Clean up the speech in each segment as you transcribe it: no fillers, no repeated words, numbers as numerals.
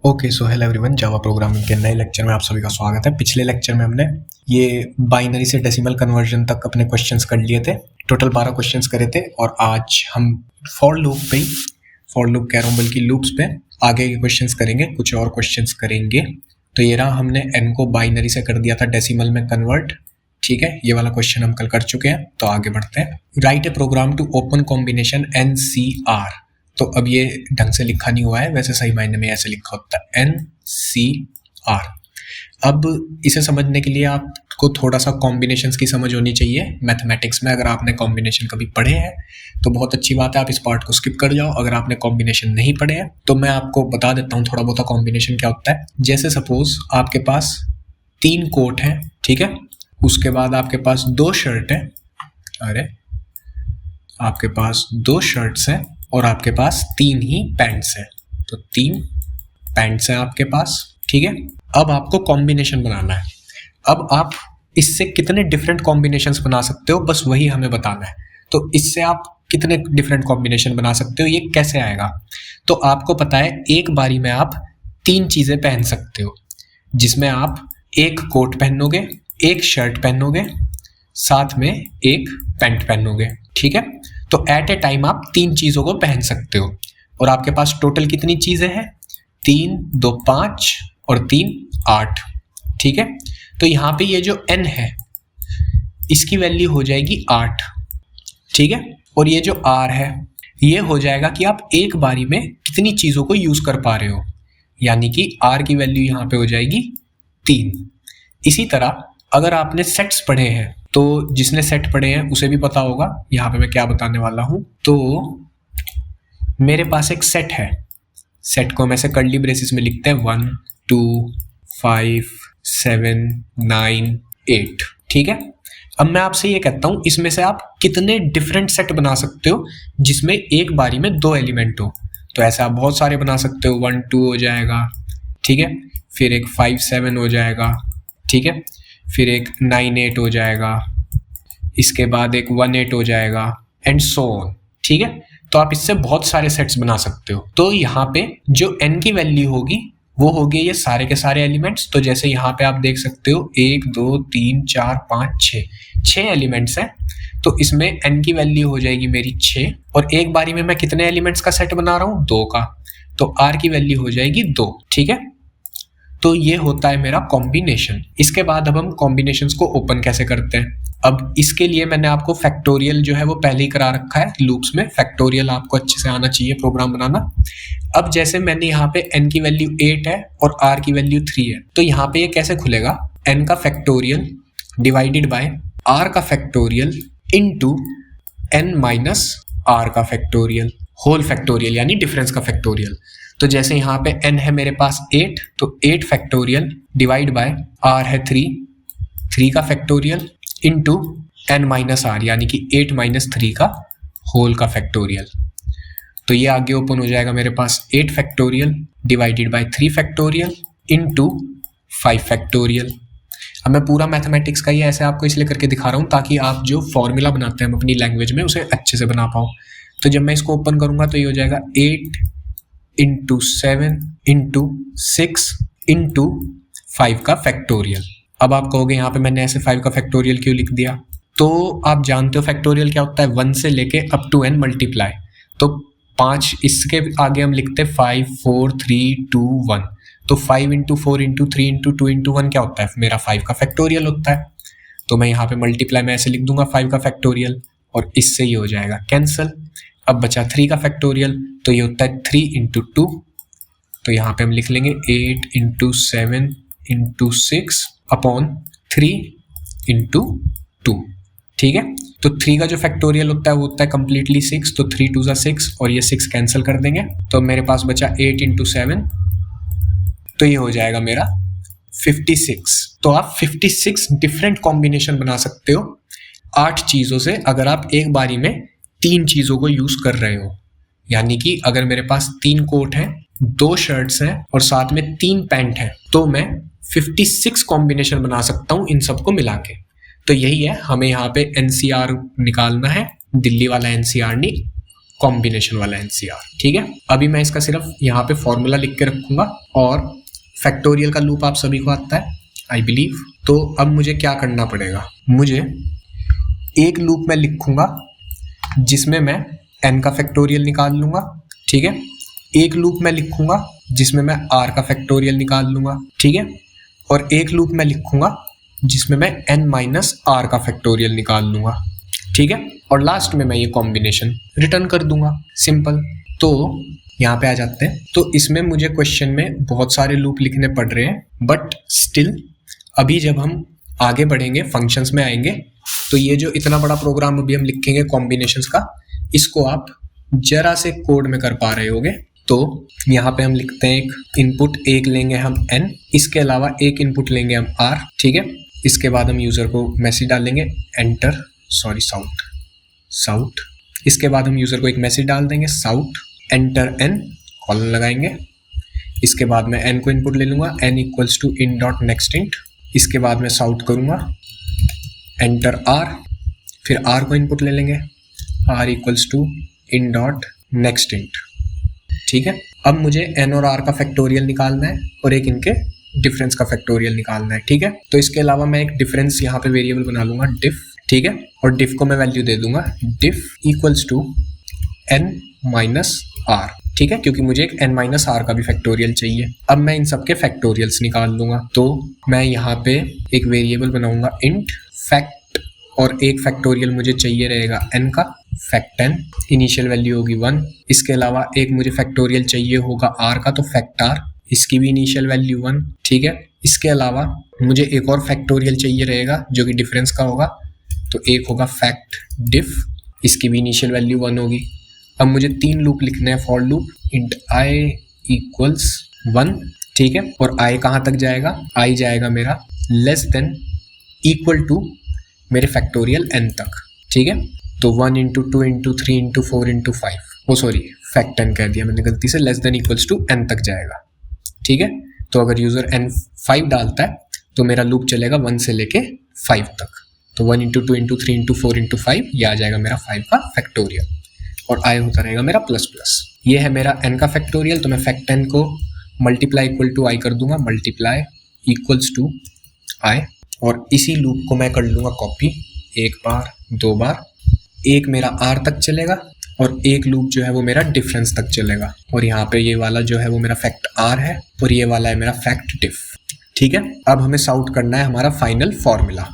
Okay so hello everyone, Java programming के नए lecture में आप सभी का स्वागत है। पिछले लेक्चर में हमने ये बाइनरी से डेसिमल कन्वर्जन तक अपने क्वेश्चंस कर लिए थे। टोटल 12 क्वेश्चंस करे थे और आज हम फॉर लूप कह रहा हूँ बल्कि लूप्स पे आगे के क्वेश्चंस करेंगे, कुछ और क्वेश्चंस करेंगे। तो ये रहा, हमने n को बाइनरी से कर दिया था डेसिमल में कन्वर्ट। ठीक है, ये वाला क्वेश्चन हम कल कर चुके हैं। तो आगे बढ़ते हैं। Write a program to open combination NCR। तो अब ये ढंग से लिखा नहीं हुआ है, वैसे सही मायने में ऐसे लिखा होता है NCR। अब इसे समझने के लिए आपको थोड़ा सा कॉम्बिनेशंस की समझ होनी चाहिए मैथमेटिक्स में। अगर आपने कॉम्बिनेशन कभी पढ़े हैं तो बहुत अच्छी बात है, आप इस पार्ट को स्किप कर जाओ। अगर आपने कॉम्बिनेशन नहीं पढ़े हैं तो मैं आपको बता देता हूँ थोड़ा बहुत कॉम्बिनेशन क्या होता है। जैसे सपोज आपके पास 3 कोट हैं, ठीक है, उसके बाद आपके पास 2 शर्ट है, आपके पास 2 शर्ट्स हैं और आपके पास 3 ही पैंट्स हैं। तो 3 पैंट्स हैं आपके पास, ठीक है। अब आपको कॉम्बिनेशन बनाना है। अब आप इससे कितने डिफरेंट कॉम्बिनेशंस बना सकते हो, बस वही हमें बताना है। तो इससे आप कितने डिफरेंट कॉम्बिनेशन बना सकते हो, ये कैसे आएगा। तो आपको पता है एक बारी में आप 3 चीज़ें पहन सकते हो, जिसमें आप एक कोट पहनोगे, एक शर्ट पहनोगे, साथ में एक पैंट पहनोगे, ठीक है। तो एट ए टाइम आप 3 चीज़ों को पहन सकते हो। और आपके पास टोटल कितनी चीज़ें हैं? 3 2 5 और 3 8, ठीक है। तो यहाँ पे ये जो n है इसकी वैल्यू हो जाएगी 8, ठीक है। और ये जो r है ये हो जाएगा कि आप एक बारी में कितनी चीज़ों को यूज़ कर पा रहे हो, यानी कि r की वैल्यू यहाँ पे हो जाएगी 3। इसी तरह अगर आपने सेट्स पढ़े हैं तो जिसने सेट पढ़े हैं उसे भी पता होगा यहाँ पे मैं क्या बताने वाला हूँ। तो मेरे पास एक सेट है, सेट को हम ऐसे कर्ली ब्रेसिस में लिखते हैं 1 2 5 7 9 8, ठीक है। अब मैं आपसे ये कहता हूँ इसमें से आप कितने डिफरेंट सेट बना सकते हो जिसमें एक बारी में 2 एलिमेंट हो। तो ऐसे आप बहुत सारे बना सकते हो। 1 2 हो जाएगा, ठीक है, फिर एक 5 7 हो जाएगा, ठीक है, फिर एक 9 8 हो जाएगा, इसके बाद एक 1 8 हो जाएगा एंड सो ऑन, ठीक है। तो आप इससे बहुत सारे सेट्स बना सकते हो। तो यहाँ पे जो n की वैल्यू होगी वो होगी ये सारे के सारे एलिमेंट्स। तो जैसे यहाँ पे आप देख सकते हो 1 2 3 4 5 6 एलिमेंट्स हैं। तो इसमें n की वैल्यू हो जाएगी मेरी 6 और एक बारी में मैं कितने एलिमेंट्स का सेट बना रहा हूँ? 2 का। तो r की वैल्यू हो जाएगी 2, ठीक है। तो ये होता है मेरा कॉम्बिनेशन। इसके बाद अब हम कॉम्बिनेशंस को ओपन कैसे करते हैं। अब इसके लिए मैंने आपको फैक्टोरियल जो है वो पहले ही करा रखा है लूप्स में। फैक्टोरियल आपको अच्छे से आना चाहिए प्रोग्राम बनाना। अब जैसे मैंने यहाँ पे n की वैल्यू 8 है और r की वैल्यू 3 है, तो यहाँ पे ये कैसे खुलेगा? n का फैक्टोरियल डिवाइडेड बाय r का factorial into n minus r का फैक्टोरियल, होल फैक्टोरियल यानी डिफरेंस का फैक्टोरियल। तो जैसे यहाँ पे n है मेरे पास 8, तो 8 फैक्टोरियल डिवाइड बाय r है 3 का factorial into n minus r यानी कि 8 माइनस 3 का होल का फैक्टोरियल। तो ये आगे ओपन हो जाएगा मेरे पास 8 factorial divided by 3 factorial into 5 factorial. अब मैं पूरा मैथमेटिक्स का ये ऐसे आपको इसलिए करके दिखा रहा हूँ ताकि आप जो फॉर्मूला बनाते हैं हम अपनी लैंग्वेज में उसे अच्छे से बना पाओ। तो जब मैं इसको ओपन करूँगा तो ये हो जाएगा 8 इंटू 7 इंटू 6 इंटू 5 का फैक्टोरियल। अब आप कहोगे यहाँ पे मैंने ऐसे 5 का फैक्टोरियल क्यों लिख दिया? तो आप जानते हो फैक्टोरियल क्या होता है, 1 से लेके अप टू n मल्टीप्लाई। तो 5 इसके आगे हम लिखते हैं 5 4 3 2 1। तो 5 इंटू 4 इंटू 3 इंटू 2 इंटू 1 क्या होता है? मेरा 5 का फैक्टोरियल होता है। तो मैं यहाँ पे मल्टीप्लाई में ऐसे लिख दूंगा 5 का फैक्टोरियल और इससे ये हो जाएगा कैंसिल। अब बचा 3 का फैक्टोरियल, तो ये होता है 3 इंटू 2। तो यहाँ पे हम लिख लेंगे 8 इंटू 7 इंटू 6 अपॉन 3 इंटू 2, ठीक है। तो 3 का जो फैक्टोरियल होता है वो होता है कम्प्लीटली 6, तो 3 2 6 और ये 6 कैंसिल कर देंगे। तो मेरे पास बचा 8 इंटू 7, तो ये हो जाएगा मेरा 56। तो आप 56 डिफरेंट कॉम्बिनेशन बना सकते हो 8 चीज़ों से, अगर आप एक बारी में 3 चीज़ों को यूज़ कर रहे हो। यानी कि अगर मेरे पास 3 कोट हैं, 2 शर्ट्स हैं और साथ में 3 पैंट हैं, तो मैं 56 कॉम्बिनेशन बना सकता हूँ इन सबको मिला के। तो यही है, हमें यहाँ पे NCR निकालना है, दिल्ली वाला NCR नहीं, कॉम्बिनेशन वाला एनसीआर। ठीक है, अभी मैं इसका सिर्फ यहाँ पे फॉर्मूला लिख के रखूंगा और फैक्टोरियल का लूप आप सभी को आता है आई बिलीव। तो अब मुझे क्या करना पड़ेगा, मुझे एक लूप में लिखूंगा जिसमें मैं n का फैक्टोरियल निकाल लूंगा। ठीक है, एक लूप में लिखूंगा जिसमें मैं r का फैक्टोरियल निकाल लूंगा। ठीक है, और एक लूप में लिखूंगा जिसमें मैं n माइनस r का फैक्टोरियल निकाल लूंगा। ठीक है, और लास्ट में मैं ये कॉम्बिनेशन रिटर्न कर दूंगा, सिंपल। तो यहाँ पे आ जाते हैं। तो इसमें मुझे क्वेश्चन में बहुत सारे लूप लिखने पड़ रहे हैं, बट स्टिल अभी जब हम आगे बढ़ेंगे फंक्शंस में आएंगे तो ये जो इतना बड़ा प्रोग्राम अभी हम लिखेंगे कॉम्बिनेशंस का, इसको आप जरा से कोड में कर पा रहे होगे। तो यहाँ पे हम लिखते हैं एक इनपुट, एक लेंगे हम n, इसके अलावा एक इनपुट लेंगे हम r। ठीक है, इसके बाद हम यूज़र को मैसेज डालेंगे एंटर, सॉरी साउट। इसके बाद हम यूज़र को एक मैसेज डाल देंगे साउट एंटर n, कॉलन लगाएंगे। इसके बाद मैं n को इनपुट ले लूँगा, n equals to in dot next int. इसके बाद मैं साउट करूँगा एंटर r, फिर r को इनपुट ले लेंगे, r equals to in dot next int. ठीक है, अब मुझे n और r का फैक्टोरियल निकालना है और एक इनके डिफरेंस का फैक्टोरियल निकालना है। ठीक है, तो इसके अलावा मैं एक डिफरेंस यहाँ पे वेरिएबल बना लूंगा डिफ। ठीक है, और डिफ को मैं वैल्यू दे दूंगा diff equals to n minus r। ठीक है, क्योंकि मुझे एक n माइनस r का भी फैक्टोरियल चाहिए। अब मैं इन सब के फैक्टोरियल्स निकाल लूंगा। तो मैं यहाँ पे एक वेरिएबल बनाऊंगा इंट फैक्ट, और एक फैक्टोरियल मुझे चाहिए रहेगा n का, फैक्ट n, इनिशियल वैल्यू होगी 1। इसके अलावा एक मुझे फैक्टोरियल चाहिए होगा r का, तो फैक्ट r, इसकी भी इनिशियल वैल्यू 1। ठीक है, इसके अलावा मुझे एक और फैक्टोरियल चाहिए रहेगा जो कि डिफरेंस का होगा, तो एक होगा फैक्ट डिफ, इसकी भी इनिशियल वैल्यू 1 होगी। अब मुझे 3 लूप लिखने हैं for loop, int i equals 1। ठीक है, और i कहाँ तक जाएगा, i जाएगा मेरा लेस देन इक्वल टू मेरे फैक्टोरियल n तक। ठीक है, तो 1 into 2 into 3 into 4 into 5, oh sorry fact n कह दिया मैंने गलती से, less than equals to n तक जाएगा। ठीक है, तो अगर यूज़र n 5 डालता है तो मेरा लूप चलेगा 1 से लेके 5 तक। तो 1 इंटू 2 इंटू 3 इंटू 4 इंटू 5, यह आ जाएगा मेरा 5 का फैक्टोरियल, और i होता रहेगा मेरा प्लस प्लस। ये है मेरा n का फैक्टोरियल, तो मैं फैक्ट n को मल्टीप्लाई इक्वल टू i कर दूंगा, मल्टीप्लाई इक्वल्स टू i, और इसी लूप को मैं कर लूँगा कॉपी, एक बार 2 बार, एक मेरा r तक चलेगा और एक लूप जो है वो मेरा डिफरेंस तक चलेगा। और यहाँ पे ये वाला जो है वो मेरा फैक्ट r है और ये वाला है मेरा फैक्ट डिफ। ठीक है, अब हमें सॉल्व करना है हमारा फाइनल फॉर्मूला।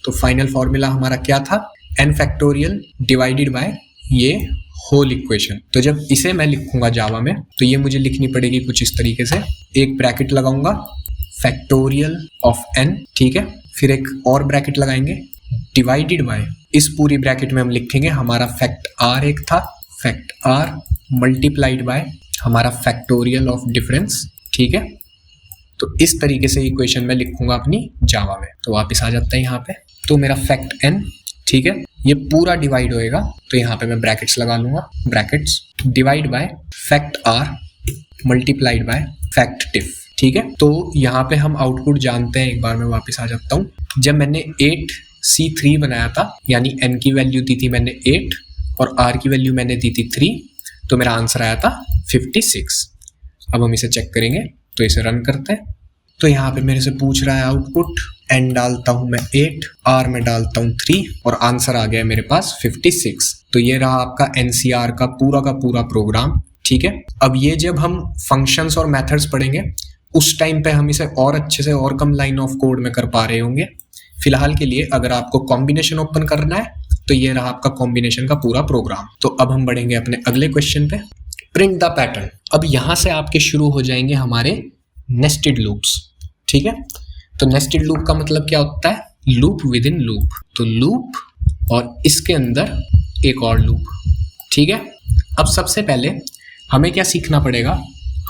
तो फाइनल फॉर्मूला हमारा क्या था, n फैक्टोरियल डिवाइडेड बाय ये होल इक्वेशन। तो जब इसे मैं लिखूंगा जावा में तो ये मुझे लिखनी पड़ेगी कुछ इस तरीके से, एक ब्रैकेट लगाऊंगा फैक्टोरियल ऑफ n। ठीक है, फिर एक और ब्रैकेट लगाएंगे डिवाइडेड बाय, इस पूरी ब्रैकेट में हम लिखेंगे हमारा फैक्ट r एक था, फैक्ट r मल्टीप्लाइड बाय हमारा फैक्टोरियल ऑफ डिफरेंस। ठीक है, तो इस तरीके से इक्वेशन में लिखूंगा अपनी जावा में। तो वापस आ जाता है यहाँ पे, तो मेरा फैक्ट n, ठीक है, ये पूरा डिवाइड होएगा, तो यहाँ पे मैं ब्रैकेट्स लगा लूंगा, brackets divide by fact r multiplied by fact diff. ठीक है, तो यहाँ पे हम आउटपुट जानते हैं, एक बार मैं वापस आ जाता हूँ। जब मैंने 8c3 बनाया था, यानी n की वैल्यू दी थी मैंने 8 और r की वैल्यू मैंने दी थी 3, तो मेरा आंसर आया था 56। अब हम इसे चेक करेंगे, तो इसे रन करते हैं। तो यहाँ पे मेरे से पूछ रहा है आउटपुट, n डालता हूँ मैं 8, r में डालता हूँ 3 और आंसर आ गया मेरे पास 56। तो ये रहा आपका NCR का पूरा प्रोग्राम। ठीक है, अब ये जब हम फंक्शंस और मेथड्स पढ़ेंगे उस टाइम पे हम इसे और अच्छे से और कम लाइन ऑफ कोड में कर पा रहे होंगे। फिलहाल के लिए अगर आपको कॉम्बिनेशन ओपन करना है तो ये रहा आपका कॉम्बिनेशन का पूरा प्रोग्राम। तो अब हम बढ़ेंगे अपने अगले क्वेश्चन पे, प्रिंट द पैटर्न। अब यहाँ से आपके शुरू हो जाएंगे हमारे नेस्टेड लूप्स। ठीक है, तो नेस्टेड लूप का मतलब क्या होता है, लूप विद इन लूप। तो लूप और इसके अंदर एक और लूप। ठीक है, अब सबसे पहले हमें क्या सीखना पड़ेगा,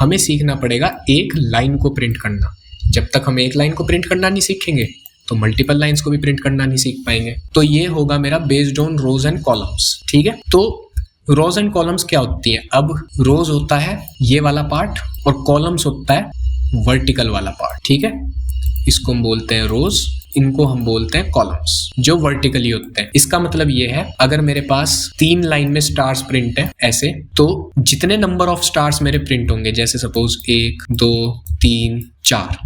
हमें सीखना पड़ेगा एक लाइन को प्रिंट करना। जब तक हम एक लाइन को प्रिंट करना नहीं सीखेंगे तो मल्टीपल लाइंस को भी प्रिंट करना नहीं सीख पाएंगे। तो ये होगा मेरा based on rows and columns. ठीक है, तो रोज एंड कॉलम्स क्या होती है, अब रोज होता है ये वाला पार्ट और कॉलम्स होता है वर्टिकल वाला पार्ट। ठीक है, इसको हम बोलते हैं रोज इनको हम बोलते हैं कॉलम्स, जो वर्टिकली होते हैं। इसका मतलब ये है, अगर मेरे पास 3 लाइन में स्टार्स प्रिंट है ऐसे, तो जितने नंबर ऑफ स्टार्स मेरे प्रिंट होंगे, जैसे सपोज 1 2 3 4,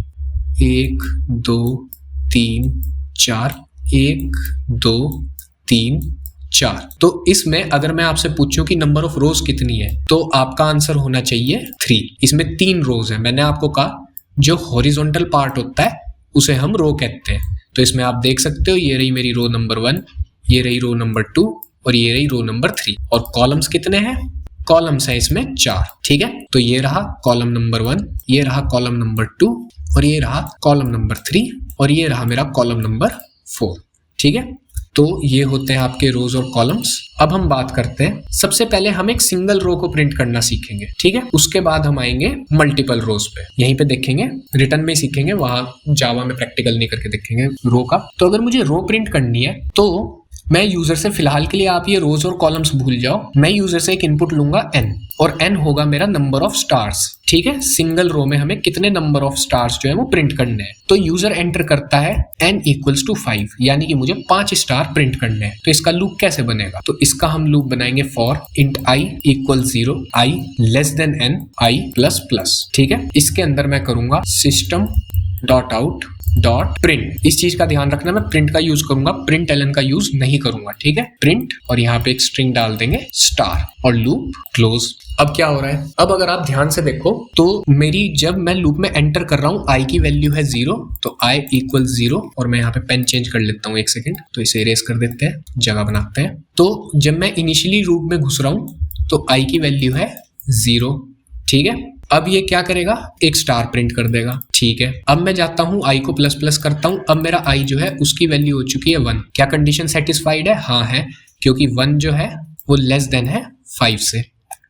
1 2 3 4, 1 2 3 4, तो इसमें अगर मैं आपसे पूछूं कि नंबर ऑफ रोज कितनी है, तो आपका आंसर होना चाहिए 3। इसमें 3 रोज है। मैंने आपको कहा जो हॉरिजॉन्टल पार्ट होता है उसे हम रो कहते हैं। तो इसमें आप देख सकते हो, ये रही मेरी रो नंबर 1, ये रही रो नंबर 2 और ये रही रो नंबर 3। और कॉलम्स कितने हैं? कॉलम्स है इसमें 4। ठीक है, तो ये रहा कॉलम नंबर 1, ये रहा कॉलम नंबर 2 और ये रहा कॉलम नंबर 3 और ये रहा मेरा कॉलम नंबर 4। ठीक है, तो ये होते हैं आपके रोज और कॉलम्स। अब हम बात करते हैं, सबसे पहले हम एक सिंगल रो को प्रिंट करना सीखेंगे। ठीक है, उसके बाद हम आएंगे मल्टीपल रोज पे। यहीं पे देखेंगे, रिटर्न में ही सीखेंगे, वहां जावा में प्रैक्टिकल नहीं करके देखेंगे रो का। तो अगर मुझे रो प्रिंट करनी है तो मैं यूजर से, फिलहाल के लिए आप ये रोज और कॉलम्स भूल जाओ, मैं यूजर से एक इनपुट लूंगा n, और n होगा मेरा नंबर ऑफ स्टार्स। ठीक है, सिंगल रो में हमें कितने नंबर ऑफ स्टार्स जो है वो प्रिंट करने हैं। तो यूजर एंटर करता है n इक्वल्स टू 5, यानी कि मुझे 5 स्टार प्रिंट करने हैं। तो इसका लूप कैसे बनेगा? तो इसका हम लूप बनाएंगे for int i equal 0, i less then n, i plus plus. ठीक है, इसके अंदर मैं करूंगा system dot out dot print. इस चीज का ध्यान रखना, मैं प्रिंट का यूज करूंगा, प्रिंट एलन का यूज नहीं करूंगा। ठीक है, प्रिंट और यहाँ पे एक स्ट्रिंग डाल देंगे स्टार और लूप क्लोज। अब क्या हो रहा है? अब अगर आप ध्यान से देखो तो मेरी, जब मैं लूप में एंटर कर रहा हूँ, i की वैल्यू है 0, तो i इक्वल 0, और मैं यहाँ पे पेन चेंज कर लेता हूँ 1 सेकेंड, तो इसे इरेज कर देते हैं, जगह बनाते हैं। तो जब मैं इनिशियली लूप में घुस रहा हूँ तो i की वैल्यू है 0। ठीक है, अब ये क्या करेगा? एक स्टार प्रिंट कर देगा। ठीक है, अब मैं जाता हूं i को प्लस प्लस करता हूं, अब मेरा i जो है उसकी वैल्यू हो चुकी है 1। क्या कंडीशन सेटिस्फाइड है? हाँ है, क्योंकि 1 जो है वो लेस देन है 5 से,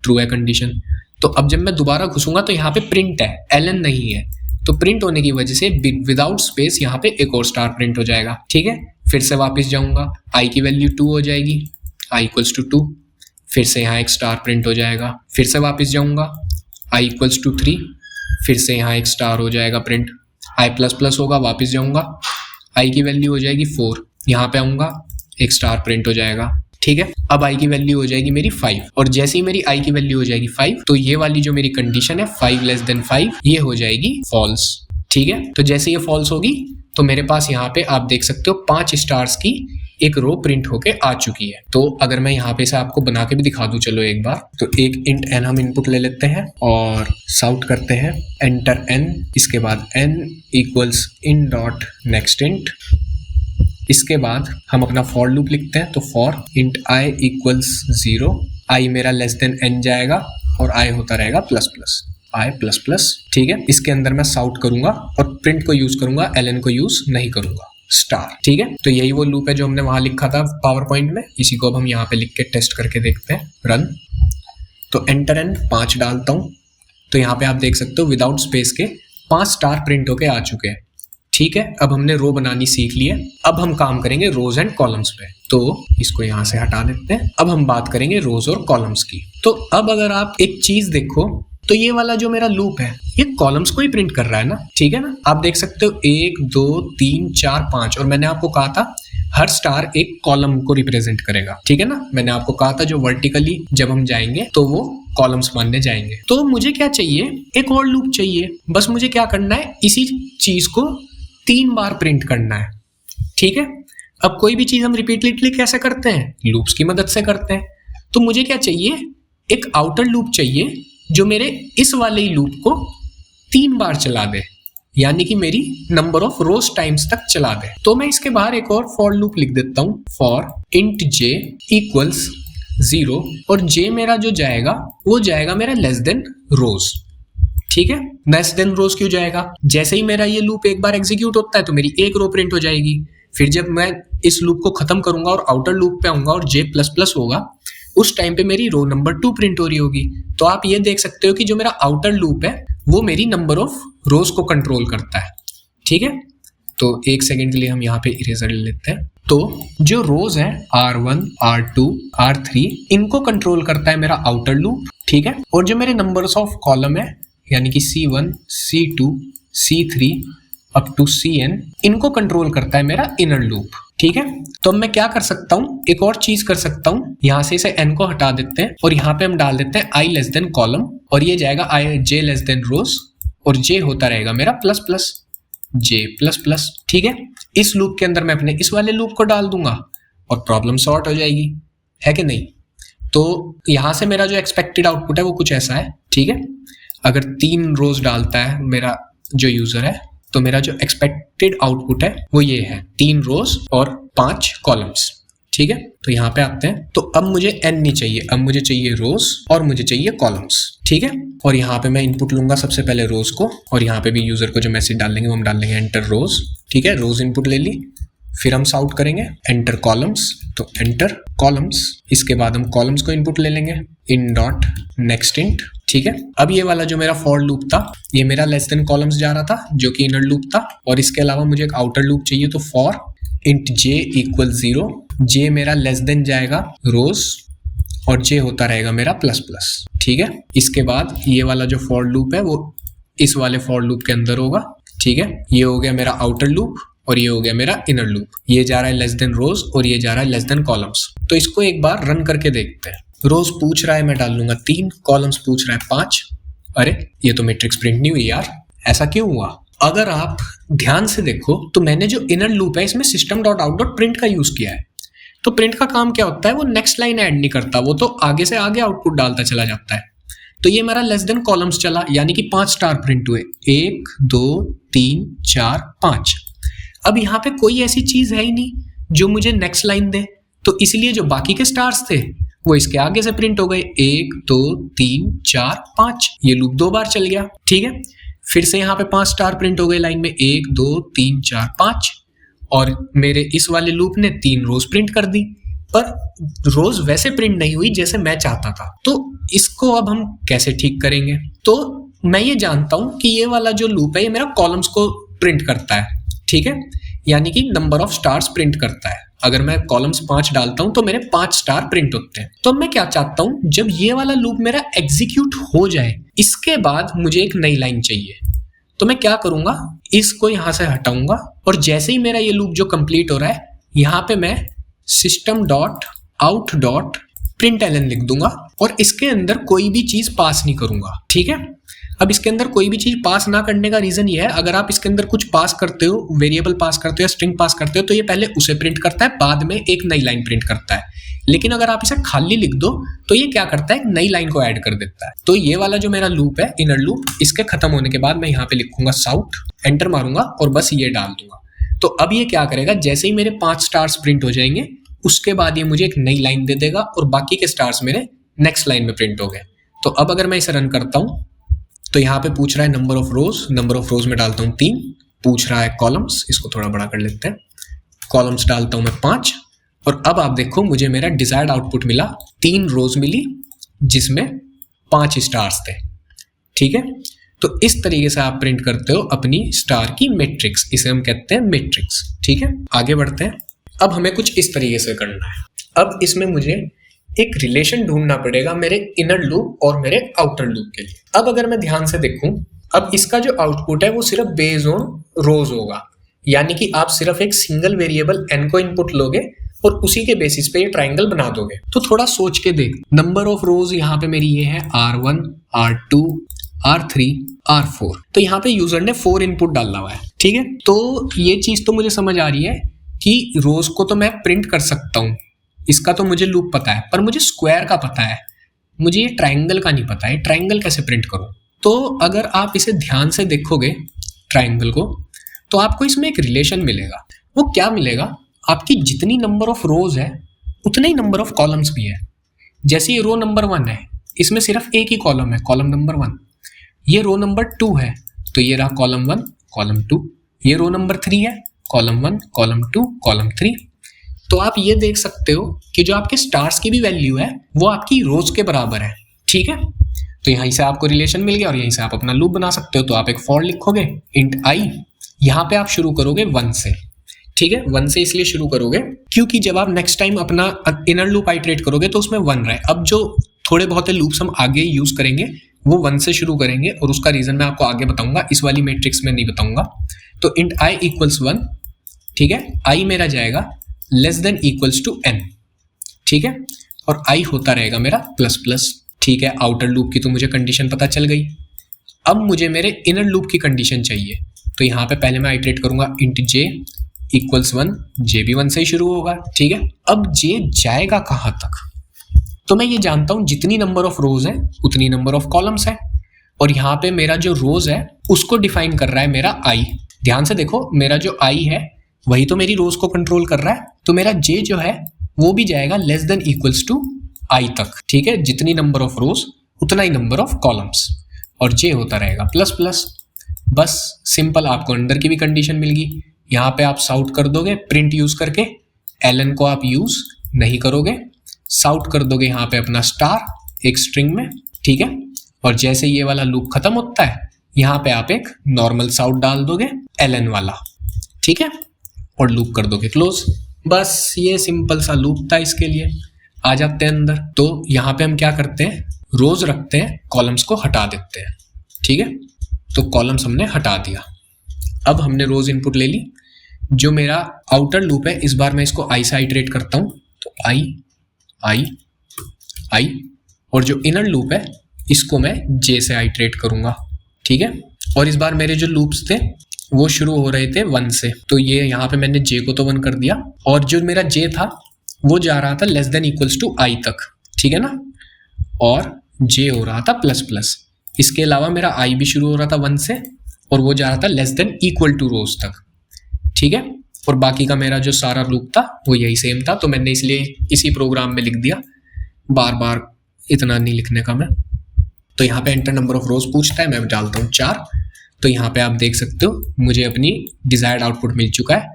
ट्रू है कंडीशन। तो अब जब मैं दोबारा घुसूंगा तो यहाँ पे प्रिंट है, ln नहीं है, तो प्रिंट होने की वजह से विदाउट स्पेस यहाँ पे एक और स्टार प्रिंट हो जाएगा। ठीक है, फिर से वापस जाऊंगा, i की वैल्यू 2 हो जाएगी, i इक्वल्स टू 2, फिर से यहाँ एक स्टार प्रिंट हो जाएगा, फिर से वापस जाऊंगा, i इक्वल्स टू 3, फिर से यहाँ एक स्टार हो जाएगा प्रिंट, i प्लस प्लस होगा, वापस जाऊंगा, i की वैल्यू हो जाएगी 4, यहाँ पे आऊंगा, एक स्टार प्रिंट हो जाएगा। ठीक है, अब i की वैल्यू हो जाएगी मेरी 5, और जैसे ही मेरी i की वैल्यू हो जाएगी 5, तो ये वाली जो मेरी कंडीशन है 5 लेस देन 5, ये हो जाएगी फॉल्स। ठीक है, तो जैसे ये फॉल्स होगी तो मेरे पास यहाँ पे आप देख सकते हो 5 स्टार्स की एक रो प्रिंट होके आ चुकी है। तो अगर मैं यहाँ पे से आपको बना के भी दिखा दूं, चलो एक बार, तो एक इंट n हम इनपुट ले लेते हैं और साउट करते हैं एंटर n, इसके बाद n इक्वल्स इन डॉट नेक्स्ट इंट। इसके बाद हम अपना फॉर लूप लिखते हैं, तो for int i equals 0, i मेरा लेस देन n जाएगा और i होता रहेगा plus plus, i plus plus. ठीक है, इसके अंदर मैं साउट करूंगा और प्रिंट को यूज करूंगा, ln को यूज नहीं करूंगा, स्टार। ठीक है, तो यही वो लूप है जो हमने वहां लिखा था पावर पॉइंट में, इसी को अब हम यहाँ पे लिख के टेस्ट करके देखते हैं, रन। तो एंटर एन 5 डालता हूँ, तो यहाँ पे आप देख सकते हो विदाउट स्पेस के 5 स्टार प्रिंट होके आ चुके हैं। ठीक है, अब हमने रो बनानी सीख ली है, अब हम काम करेंगे रोज एंड कॉलम्स पे। तो इसको यहाँ से हटा देते हैं, अब हम बात करेंगे रोज और कॉलम्स की। तो अब अगर आप एक चीज देखो, तो ये वाला जो मेरा लूप है ये कॉलम्स को ही प्रिंट कर रहा है ना। ठीक है ना, आप देख सकते हो 1 2 3 4 5, और मैंने आपको कहा था हर स्टार एक कॉलम को रिप्रेजेंट करेगा। ठीक है ना, मैंने आपको कहा था जो वर्टिकली जब हम जाएंगे तो वो कॉलम्स मानने जाएंगे। तो मुझे क्या चाहिए? एक और लूप चाहिए। बस मुझे क्या करना है, इसी चीज को 3 बार प्रिंट करना है। ठीक है, अब कोई भी चीज हम रिपीटेडली कैसे करते हैं? लूप्स की मदद से करते हैं। तो मुझे क्या चाहिए? एक आउटर लूप चाहिए जो मेरे इस वाले लूप को 3 बार चला दे, यानी कि मेरी नंबर ऑफ रोज टाइम्स तक चला दे। तो मैं इसके बाहर एक और फॉर लूप लिख देता हूं, फॉर इंट j इक्वल्स 0, और j मेरा जो जाएगा वो जाएगा मेरा लेस देन रोज। ठीक है, लेस देन रोज क्यों जाएगा? जैसे ही मेरा ये लूप एक बार एग्जीक्यूट होता है तो मेरी एक रो प्रिंट हो जाएगी। फिर जब मैं इस लूप को खत्म करूंगा और आउटर लूप पे आऊंगा और j प्लस प्लस होगा, उस टाइम पे मेरी रो नंबर 2 प्रिंट हो रही होगी। तो आप ये देख सकते हो कि जो मेरा आउटर लूप है वो मेरी नंबर ऑफ रोज को कंट्रोल करता है। ठीक है, तो 1 सेकेंड के लिए हम यहाँ पे इरेजर ले लेते हैं। तो जो रोज है R1 R2 R3, इनको कंट्रोल करता है मेरा आउटर लूप। ठीक है, और जो मेरे नंबर्स ऑफ कॉलम है यानी कि C1 C2 C3 up to Cn, इनको कंट्रोल करता है मेरा इनर लूप। ठीक है, तो अब मैं क्या कर सकता हूँ, एक और चीज कर सकता हूँ, यहाँ से इसे n को हटा देते हैं और यहाँ पे हम डाल देते हैं i लेस देन कॉलम, और ये जाएगा j लेस देन रोज, और j होता रहेगा मेरा plus plus j plus plus. ठीक है, इस लूप के अंदर मैं अपने इस वाले लूप को डाल दूंगा और प्रॉब्लम सॉर्ट हो जाएगी, है कि नहीं। तो यहाँ से मेरा जो एक्सपेक्टेड आउटपुट है वो कुछ ऐसा है। ठीक है, अगर 3 रोज डालता है मेरा जो यूजर है, तो मेरा जो एक्सपेक्टेड आउटपुट है वो ये है, 3 रोज और 5 कॉलम्स। ठीक है, तो यहाँ पे आते हैं, तो अब मुझे n नहीं चाहिए, अब मुझे चाहिए रोज और मुझे चाहिए कॉलम्स। ठीक है, और यहाँ पे मैं इनपुट लूंगा सबसे पहले रोज को, और यहाँ पे भी यूजर को जो मैसेज डालेंगे वो हम डाल देंगे एंटर रोज। ठीक है, रोज इनपुट ले ली, फिर हम साउट करेंगे एंटर कॉलम्स, तो एंटर कॉलम्स, इसके बाद हम कॉलम्स को इनपुट ले लेंगे इन डॉट नेक्स्ट इंट। ठीक है, अब ये वाला जो मेरा फॉर लूप था, ये मेरा लेस देन कॉलम्स जा रहा था जो कि इनर लूप था, और इसके अलावा मुझे एक आउटर लूप चाहिए, तो for int j equal 0, j मेरा लेस देन जाएगा रोज और j होता रहेगा मेरा प्लस प्लस। ठीक है, इसके बाद ये वाला जो फॉर लूप है वो इस वाले फॉर लूप के अंदर होगा। ठीक है, ये हो गया मेरा आउटर लूप और ये हो गया मेरा इनर लूप, ये जा रहा है लेस देन रोज और ये जा रहा है लेस देन कॉलम्स। तो इसको एक बार रन करके देखते हैं। रोज पूछ रहा है, मैं डाल लूंगा 3, कॉलम्स पूछ रहा है 5। अरे ये तो मैट्रिक्स प्रिंट नहीं हुई यार, ऐसा क्यों हुआ। अगर आप ध्यान से देखो तो मैंने जो इनर लूप है इसमें system dot out dot print का यूज किया है। तो प्रिंट का काम क्या होता है, वो नेक्स्ट लाइन ऐड नहीं करता, वो तो आगे से आगे आउटपुट डालता चला जाता है। तो ये मेरा लेस देन कॉलम्स चला, यानी कि 5 स्टार प्रिंट हुए, 1 2 3 4 5। अब यहाँ पे कोई ऐसी चीज है ही नहीं जो मुझे नेक्स्ट लाइन दे, तो इसलिए जो बाकी के स्टार्स थे वो इसके आगे से प्रिंट हो गए, 1 2 3 4 5। ये लूप 2 बार चल गया। ठीक है, फिर से यहाँ पे 5 स्टार प्रिंट हो गए लाइन में, 1 2 3 4 5, और मेरे इस वाले लूप ने 3 रोज प्रिंट कर दी, पर रोज वैसे प्रिंट नहीं हुई जैसे मैं चाहता था। तो इसको अब हम कैसे ठीक करेंगे। तो मैं ये जानता हूं कि ये वाला जो लूप है ये मेरा कॉलम्स को प्रिंट करता है। ठीक है, यानी कि नंबर ऑफ स्टार्स प्रिंट करता है। अगर मैं कॉलम्स 5 डालता हूं तो मेरे 5 स्टार प्रिंट होते हैं। तो मैं क्या चाहता हूं, जब ये वाला लूप मेरा एग्जीक्यूट हो जाए इसके बाद मुझे एक नई लाइन चाहिए। तो मैं क्या करूंगा, इसको यहां से हटाऊंगा और जैसे ही मेरा ये लूप जो कंप्लीट हो रहा है यहां पे मैं system dot out dot println लिख दूंगा और इसके अंदर कोई भी चीज पास नहीं करूंगा। ठीक है, अब इसके अंदर कोई भी चीज पास ना करने का रीजन ये है, अगर आप इसके अंदर कुछ पास करते हो, वेरिएबल पास करते हो या स्ट्रिंग पास करते हो, तो ये पहले उसे प्रिंट करता है, बाद में एक नई लाइन प्रिंट करता है। लेकिन अगर आप इसे खाली लिख दो तो ये क्या करता है, एक नई लाइन को ऐड कर देता है। तो ये वाला जो मेरा लूप है इनर लूप, इसके खत्म होने के बाद मैं यहाँ पे लिखूंगा साउट, एंटर मारूंगा और बस ये डाल दूंगा। तो अब ये क्या करेगा, जैसे ही मेरे 5 स्टार्स प्रिंट हो जाएंगे उसके बाद ये मुझे एक नई लाइन दे देगा और बाकी के स्टार्स मेरे नेक्स्ट लाइन में प्रिंट हो गए। तो अब अगर मैं इसे रन करता हूं तो यहाँ पे पूछ रहा है नंबर ऑफ रोज में डालता हूँ 3, पूछ रहा है कॉलम्स, इसको थोड़ा बड़ा कर लेते हैं, कॉलम्स डालता हूं मैं 5, और अब आप देखो मुझे मेरा डिजायर्ड आउटपुट मिला, 3 रोज मिली जिसमें 5 स्टार्स थे। ठीक है, तो इस तरीके से आप प्रिंट करते हो अपनी स्टार की मैट्रिक्स, इसे हम कहते हैं मैट्रिक्स। ठीक है, आगे बढ़ते हैं। अब हमें कुछ इस तरीके से करना है। अब इसमें मुझे एक रिलेशन ढूंढना पड़ेगा मेरे इनर लूप और मेरे आउटर लूप के लिए। अब अगर मैं ध्यान से देखूं, अब इसका जो आउटपुट है वो सिर्फ बेस्ड ऑन रोज होगा, यानी कि आप सिर्फ एक सिंगल वेरिएबल n को इनपुट लोगे और उसी के बेसिस पे ये ट्राइंगल बना दोगे। तो थोड़ा सोच के देख, नंबर ऑफ रोज यहाँ पे मेरी ये है R1 R2 R3 R4, तो यहाँ पे यूजर ने 4 इनपुट डाला हुआ है। ठीक है, तो ये चीज तो मुझे समझ आ रही है कि रोज को तो मैं प्रिंट कर सकता हूँ, इसका तो मुझे लूप पता है, पर मुझे स्क्वायर का पता है, मुझे ये ट्राइंगल का नहीं पता है। ट्राइंगल कैसे प्रिंट करूं। तो अगर आप इसे ध्यान से देखोगे ट्राइंगल को, तो आपको इसमें एक रिलेशन मिलेगा। वो क्या मिलेगा, आपकी जितनी नंबर ऑफ रोज है उतने ही नंबर ऑफ कॉलम्स भी है। जैसे ये रो नंबर 1 है, इसमें सिर्फ एक ही कॉलम है, कॉलम नंबर 1। ये रो नंबर 2 है, तो ये रहा कॉलम 1 कॉलम 2। ये रो नंबर 3 है, कॉलम 1 कॉलम 2 कॉलम 3। तो आप ये देख सकते हो कि जो आपके स्टार्स की भी वैल्यू है वो आपकी रोज के बराबर है। ठीक है, तो यहीं से आपको रिलेशन मिल गया और यहीं से आप अपना लूप बना सकते हो। तो आप एक फॉर लिखोगे इंट i, यहाँ पे आप शुरू करोगे 1 से। ठीक है, 1 से इसलिए शुरू करोगे क्योंकि जब आप नेक्स्ट टाइम अपना इनर लूप आइटरेट करोगे तो उसमें 1 रहे। अब जो थोड़े बहुत लूप्स हम आगे यूज करेंगे वो 1 से शुरू करेंगे, और उसका रीजन मैं आपको आगे बताऊंगा, इस वाली मैट्रिक्स में नहीं बताऊंगा। तो इंट आई इक्वल्स 1, ठीक है, आई मेरा जाएगा less than equals to n, ठीक है, और आई होता रहेगा मेरा प्लस प्लस, ठीक है। आउटर लूप की तो मुझे कंडीशन पता चल गई। अब मुझे मेरे इनर लूप की कंडीशन चाहिए, तो यहाँ पे पहले मैं आइटरेट करूंगा इंट j इक्वल्स 1, जे भी 1 से ही शुरू होगा, ठीक है। अब j जाएगा कहाँ तक, तो मैं ये जानता हूँ जितनी नंबर ऑफ रोज है उतनी नंबर ऑफ कॉलम्स है, और यहाँ पे मेरा जो रोज है उसको डिफाइन कर रहा है मेरा आई। ध्यान से देखो, मेरा जो आई है वही तो मेरी रोज को कंट्रोल कर रहा है, तो मेरा जे जो है वो भी जाएगा लेस देन इक्वल्स टू आई तक, ठीक है। जितनी नंबर ऑफ रोज उतना ही नंबर ऑफ कॉलम्स, और जे होता रहेगा प्लस प्लस। बस सिंपल, आपको अंडर की भी कंडीशन मिल गई। यहाँ पे आप साउट कर दोगे प्रिंट यूज करके, एलन को आप यूज नहीं करोगे, साउट कर दोगे यहाँ पे अपना स्टार एक स्ट्रिंग में, ठीक है। और जैसे ये वाला लूप खत्म होता है यहाँ पे आप एक नॉर्मल साउट डाल दोगे एलन वाला, ठीक है, और लूप कर दोगे क्लोज। बस ये सिंपल सा लूप था। इसके लिए आ जाते हैं अंदर। तो यहाँ पे हम क्या करते हैं, रोज रखते हैं, कॉलम्स को हटा देते हैं, ठीक है। तो कॉलम्स हमने हटा दिया। अब हमने रोज इनपुट ले ली। जो मेरा आउटर लूप है इस बार मैं इसको आई से आइटरेट करता हूँ, तो आई आई आई, और जो इनर लूप है इसको मैं जे से आइटरेट करूंगा, ठीक है। और इस बार मेरे जो लूप्स थे वो शुरू हो रहे थे 1 से, तो ये यहाँ पे मैंने जे को तो 1 कर दिया, और जो मेरा जे था वो जा रहा था लेस देन इक्वल्स टू आई तक, ठीक है ना, और जे हो रहा था प्लस प्लस। इसके अलावा मेरा आई भी शुरू हो रहा था 1 से, और वो जा रहा था less than equal two rows तक, ठीक है। और बाकी का मेरा जो सारा लूप था वो यही सेम था, तो मैंने इसलिए इसी प्रोग्राम में लिख दिया, बार बार इतना नहीं लिखने का मैं। तो यहाँ पे एंटर नंबर ऑफ रोज पूछता है, मैं डालता हूँ 4। तो यहाँ पे आप देख सकते हो मुझे अपनी डिजायर्ड आउटपुट मिल चुका है।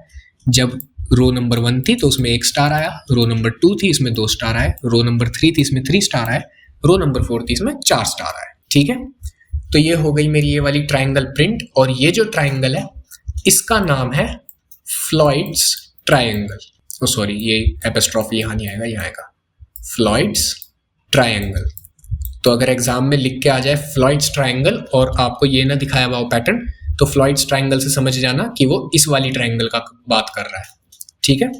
जब रो नंबर 1 थी तो उसमें 1 स्टार आया, रो नंबर 2 थी इसमें 2 स्टार आए, रो नंबर 3 थी इसमें 3 स्टार आए, रो नंबर 4 थी इसमें 4 स्टार आए, ठीक है। तो ये हो गई मेरी ये वाली ट्राइंगल प्रिंट, और ये जो ट्राइंगल है इसका नाम है फ्लॉइड्स ट्राइंगल। ओ सॉरी, ये एपिस्ट्रॉफी यहाँ नहीं आएगा, यहाँ आएगा फ्लॉइड्स ट्राइंगल। तो अगर एग्जाम में लिख के आ जाए फ्लॉइड्स ट्राइंगल और आपको ये ना दिखाया हुआ पैटर्न, तो फ्लॉइड्स ट्राइंगल से समझ जाना कि वो इस वाली ट्राइंगल का बात कर रहा है, ठीक है।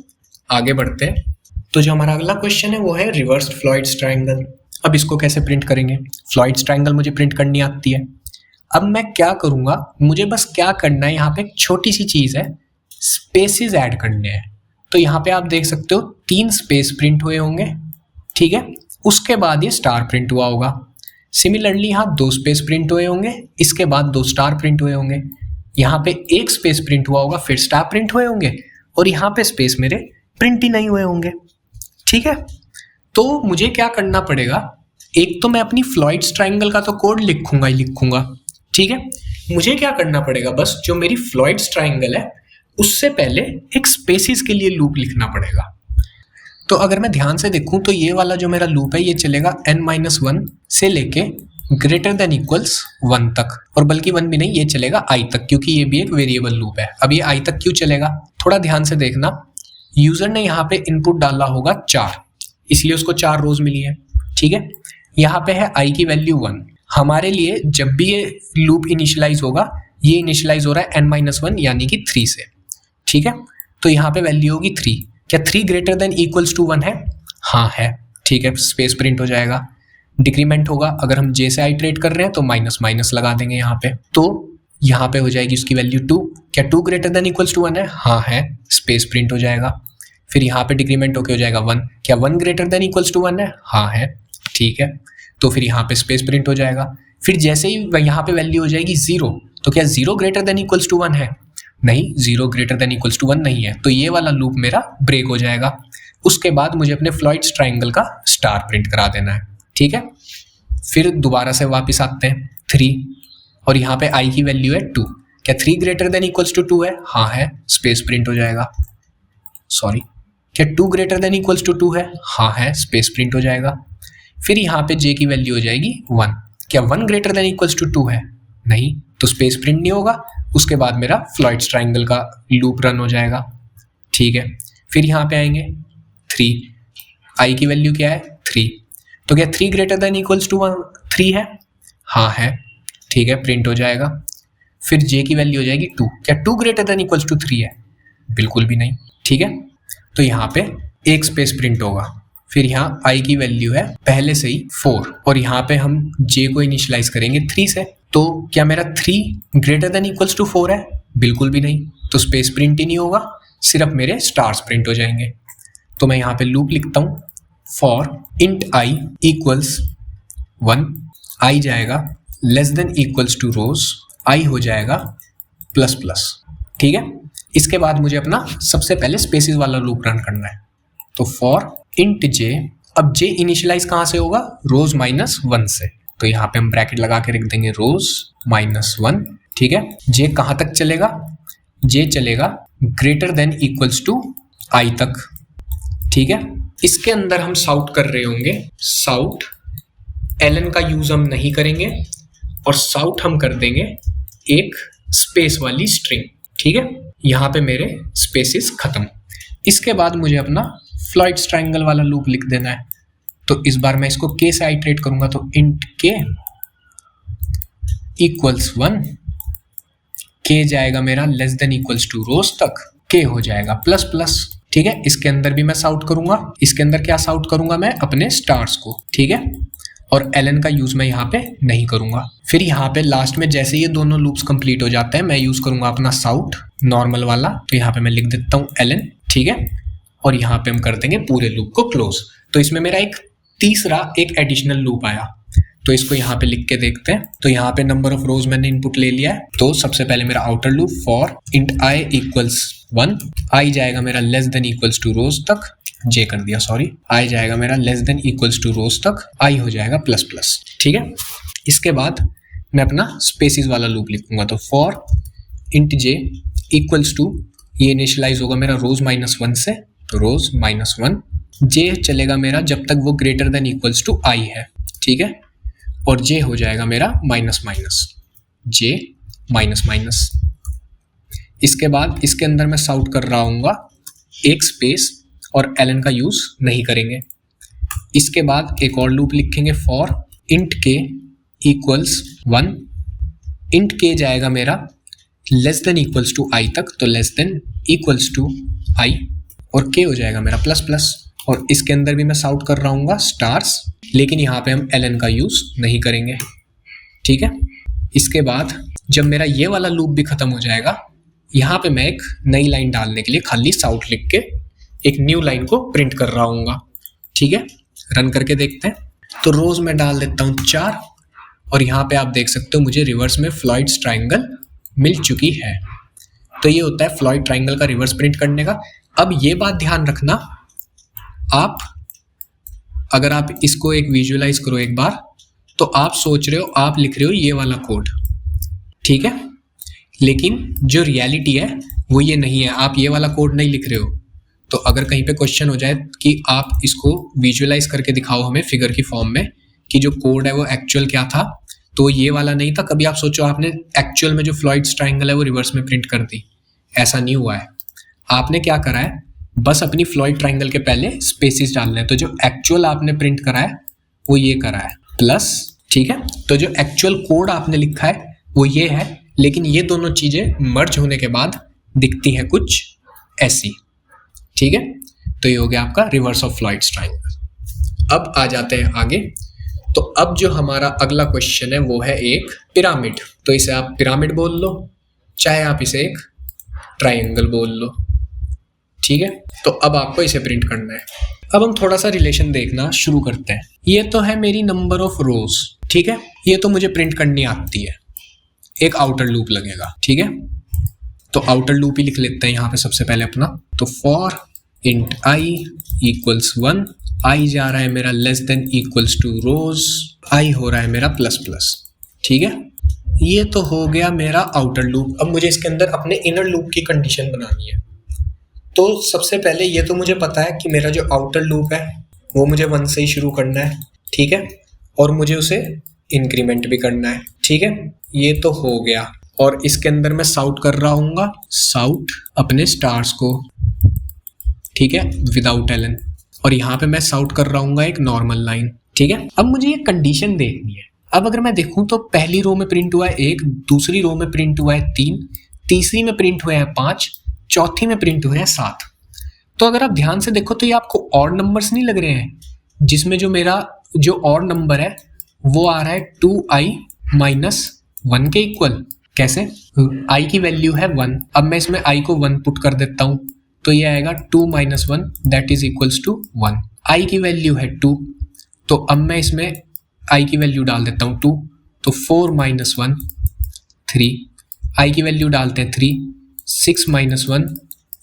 आगे बढ़ते हैं। तो जो हमारा अगला क्वेश्चन है वो है रिवर्स फ्लॉइड्स ट्राइंगल। अब इसको कैसे प्रिंट करेंगे, फ्लॉइड्स ट्राइंगल मुझे प्रिंट करनी आती है। अब मैं क्या करूंगा, मुझे बस क्या करना है, यहाँ पे एक छोटी सी चीज है, स्पेसेस ऐड करने हैं। तो यहाँ पे आप देख सकते हो 3 स्पेस प्रिंट हुए होंगे, ठीक है। उसके बाद ये स्टार प्रिंट हुआ होगा। सिमिलरली यहाँ 2 स्पेस प्रिंट हुए होंगे, इसके बाद 2 स्टार प्रिंट हुए होंगे। यहाँ पे 1 स्पेस प्रिंट हुआ होगा, फिर स्टार प्रिंट हुए होंगे, और यहाँ पे स्पेस मेरे प्रिंट ही नहीं हुए होंगे, ठीक है। तो मुझे क्या करना पड़ेगा, एक तो मैं अपनी फ्लॉइड्स ट्राइंगल का तो कोड लिखूंगा ही लिखूंगा, ठीक है। मुझे क्या करना पड़ेगा, बस जो मेरी फ्लॉइड्स ट्राइंगल है उससे पहले एक स्पेसिस के लिए लूप लिखना पड़ेगा। तो अगर मैं ध्यान से देखूं तो ये वाला जो मेरा लूप है ये चलेगा n-1 से लेके ग्रेटर देन इक्वल्स 1 तक, और बल्कि 1 भी नहीं, ये चलेगा i तक, क्योंकि ये भी एक वेरिएबल लूप है। अब ये i तक क्यों चलेगा, थोड़ा ध्यान से देखना। यूजर ने यहाँ पे इनपुट डाला होगा 4, इसलिए उसको 4 रोज मिली है, ठीक है। यहाँ पे है i की वैल्यू 1। हमारे लिए जब भी ये लूप इनिशियलाइज होगा, ये इनिशियलाइज हो रहा है n-1 यानी कि 3 से, ठीक है। तो यहाँ पे वैल्यू होगी 3। क्या 3 ग्रेटर देन इक्वल्स टू 1 है? हाँ है, ठीक है, स्पेस प्रिंट हो जाएगा। डिक्रीमेंट होगा, अगर हम जे से आइटरेट कर रहे हैं तो माइनस माइनस लगा देंगे यहाँ पे, तो यहाँ पे हो जाएगी उसकी वैल्यू 2। क्या 2 ग्रेटर देन इक्वल्स टू 1 है? हाँ है, स्पेस प्रिंट हो जाएगा। फिर यहाँ पे डिक्रीमेंट होके हो जाएगा 1। क्या 1 ग्रेटर देन इक्वल्स टू 1 है? हाँ है, ठीक है, तो फिर यहाँ पे स्पेस प्रिंट हो जाएगा। फिर जैसे ही यहाँ पे वैल्यू हो जाएगी 0, तो क्या 0 ग्रेटर देन इक्वल्स टू 1 है? नहीं, 0 ग्रेटर देन इक्वल्स टू 1 नहीं है, तो ये वाला लूप मेरा ब्रेक हो जाएगा। उसके बाद मुझे अपने फ्लॉइड्स ट्राइंगल का स्टार प्रिंट करा देना है, ठीक है। फिर दोबारा से वापस आते हैं 3, और यहाँ पे i की वैल्यू है 2। क्या 3 ग्रेटर देन इक्वल्स टू 2 है? हाँ है, स्पेस प्रिंट हो जाएगा। सॉरी, क्या 2 ग्रेटर देन इक्वल्स टू 2 है? हाँ है, स्पेस प्रिंट हो जाएगा। फिर यहाँ पे j की वैल्यू हो जाएगी 1। क्या 1 ग्रेटर देन इक्वल्स टू 2 है? नहीं, तो स्पेस प्रिंट नहीं होगा। उसके बाद मेरा फ्लॉइड्स ट्राइंगल का लूप रन हो जाएगा, ठीक है। फिर यहाँ पे आएंगे 3, i की वैल्यू क्या है? 3। तो क्या 3 ग्रेटर देन इक्वल्स टू 3 है? हाँ है, ठीक है, प्रिंट हो जाएगा। फिर j की वैल्यू हो जाएगी 2। क्या 2 ग्रेटर देन इक्वल्स टू 3 है? बिल्कुल भी नहीं। ठीक है, तो यहाँ पे एक स्पेस प्रिंट होगा। फिर यहाँ i की वैल्यू है पहले से ही 4 और यहाँ पे हम j को इनिशियलाइज करेंगे 3 से। तो क्या मेरा 3 ग्रेटर देन इक्वल्स टू 4 है? बिल्कुल भी नहीं, तो स्पेस प्रिंट ही नहीं होगा, सिर्फ मेरे स्टार्स प्रिंट हो जाएंगे। तो मैं यहाँ पे लूप लिखता हूँ for int i equals 1, i जाएगा less than equals to rows, i हो जाएगा प्लस प्लस। ठीक है, इसके बाद मुझे अपना सबसे पहले स्पेसिस वाला लूप रन करना है। तो फॉर इंट j, अब j इनिशियलाइज कहाँ से होगा? रोज माइनस 1 से। तो यहाँ पे हम ब्रैकेट लगा के रख देंगे रोज माइनस 1। ठीक है, j कहाँ तक चलेगा? j चलेगा greater than equals to i तक। ठीक है, इसके अंदर हम साउट कर रहे होंगे, साउट ln का यूज हम नहीं करेंगे और साउट हम कर देंगे एक स्पेस वाली स्ट्रिंग। ठीक है, यहाँ पे मेरे स्पेसिस खत्म। इसके बाद मुझे अपना फ्लॉइड ट्रायंगल वाला लूप लिख देना है। तो इस बार मैं इसको k से आइटरेट करूंगा, तो इंट k इक्वल्स 1, k जाएगा मेरा लेस देन इक्वल्स टू रोज तक, k हो जाएगा प्लस प्लस। ठीक है, इसके अंदर भी मैं साउट करूंगा। इसके अंदर क्या साउट करूंगा? मैं अपने स्टार्स को। ठीक है, और ln का यूज मैं यहाँ पे नहीं करूंगा। फिर यहाँ पे लास्ट में जैसे ये दोनों लूप्स कंप्लीट हो जाते हैं, मैं यूज करूंगा अपना साउट नॉर्मल वाला। तो यहाँ पे मैं लिख देता हूँ ln। ठीक है, और यहाँ पे हम कर देंगे पूरे लूप को क्लोज। तो इसमें मेरा एक तीसरा एक एडिशनल लूप आया, तो इसको यहाँ पे लिख के देखते हैं। तो यहाँ पे नंबर ऑफ रोज मैंने इनपुट ले लिया है। तो सबसे पहले मेरा outer loop for int i equals 1, i जाएगा मेरा लेस देन इक्वल्स टू रोज तक, j कर दिया सॉरी, i जाएगा मेरा लेस देन इक्वल्स टू रोज तक, i हो जाएगा प्लस प्लस। ठीक है, इसके बाद मैं अपना स्पेसिस वाला लूप लिखूंगा। तो for int j equals to, ये इनिशियलाइज होगा मेरा रोज माइनस 1 से, तो रोज माइनस 1, j चलेगा मेरा जब तक वो greater than equals to i है। ठीक है, और j हो जाएगा मेरा minus minus, j minus minus. इसके बाद इसके अंदर मैं साउट कर रहा हूँगा एक स्पेस और ln का यूज नहीं करेंगे। इसके बाद एक और लूप लिखेंगे for int k equals 1, int k जाएगा मेरा less than equals to i तक, तो less than equals to i, और k हो जाएगा मेरा प्लस प्लस। और इसके अंदर भी मैं साउट कर रहा हूँ स्टार्स, लेकिन यहाँ पे हम ln का यूज नहीं करेंगे। ठीक है, इसके बाद जब मेरा ये वाला लूप भी खत्म हो जाएगा, यहाँ पे मैं एक नई लाइन डालने के लिए खाली साउट लिख के एक न्यू लाइन को प्रिंट कर रहा हूँ। ठीक है, रन करके देखते हैं। तो रोज में डाल देता हूँ 4 और यहाँ पे आप देख सकते हो मुझे रिवर्स में फ्लॉइड ट्रायंगल मिल चुकी है। तो ये होता है फ्लॉइड ट्रायंगल का रिवर्स प्रिंट करने का। अब ये बात ध्यान रखना, आप अगर आप इसको एक विजुअलाइज करो एक बार, तो आप सोच रहे हो आप लिख रहे हो ये वाला कोड, ठीक है, लेकिन जो रियलिटी है वो ये नहीं है, आप ये वाला कोड नहीं लिख रहे हो। तो अगर कहीं पे क्वेश्चन हो जाए कि आप इसको विजुअलाइज करके दिखाओ हमें फिगर की फॉर्म में कि जो कोड है वो एक्चुअल क्या था, तो ये वाला नहीं था। कभी आप सोचो आपने एक्चुअल में जो फ्लॉइड ट्रायंगल है वो रिवर्स में प्रिंट कर दी, ऐसा नहीं हुआ है। आपने क्या करा है, बस अपनी फ्लॉइड ट्रायंगल के पहले स्पेसिस डालने हैं। तो जो एक्चुअल आपने प्रिंट करा है वो ये करा है प्लस, ठीक है। तो जो एक्चुअल कोड आपने लिखा है वो ये है, लेकिन ये दोनों चीजें मर्ज होने के बाद दिखती हैं कुछ ऐसी, ठीक है। तो ये हो गया आपका रिवर्स ऑफ फ्लॉइड ट्रायंगल। अब आ जाते हैं आगे। तो अब जो हमारा अगला क्वेश्चन है वो है एक पिरामिड। तो इसे आप पिरामिड बोल लो, चाहे आप इसे एक ट्रायंगल बोल लो, ठीक है। तो अब आपको इसे प्रिंट करना है। अब हम थोड़ा सा रिलेशन देखना शुरू करते हैं। ये तो है मेरी नंबर ऑफ रोज, ठीक है, ये तो मुझे प्रिंट करनी आती है। एक आउटर लूप लगेगा, ठीक है। तो आउटर लूप ही लिख लेते हैं यहाँ पे सबसे पहले अपना। तो फॉर इंट आई इक्वल्स 1, आई जा रहा है मेरा less than equals to rows, आई हो रहा है मेरा प्लस प्लस, ठीक है। ये तो हो गया मेरा आउटर लूप। अब मुझे इसके अंदर अपने इनर लूप की कंडीशन बनानी है। तो सबसे पहले ये तो मुझे पता है कि मेरा जो आउटर लूप है वो मुझे 1 से ही शुरू करना है, ठीक है, और मुझे उसे इंक्रीमेंट भी करना है, ठीक है। ये तो हो गया। और इसके अंदर मैं साउट कर रहा हूँ साउट अपने स्टार्स को, ठीक है, विदाउट एलन। और यहाँ पे मैं साउट कर रहा हूँ एक नॉर्मल लाइन, ठीक है। अब मुझे ये कंडीशन देखनी है। अब अगर मैं देखूं तो पहली रो में प्रिंट हुआ है 1, दूसरी रो में प्रिंट हुआ है 3, तीसरी में प्रिंट हुए हैं 5, चौथी में प्रिंट हुए हैं 7। तो अगर आप ध्यान से देखो तो ये आपको ऑड नंबर्स नहीं लग रहे हैं, जिसमें जो मेरा जो ऑड नंबर है वो आ रहा है 2i माइनस 1 के इक्वल। कैसे? i की वैल्यू है 1, अब मैं इसमें i को 1 पुट कर देता हूं तो ये आएगा 2 minus 1 that is equals to 1। i की वैल्यू है 2, तो अब मैं इसमें i की वैल्यू डाल देता हूँ 2, तो 4 माइनस 1 3, i की वैल्यू डालते हैं 3, 6 माइनस 1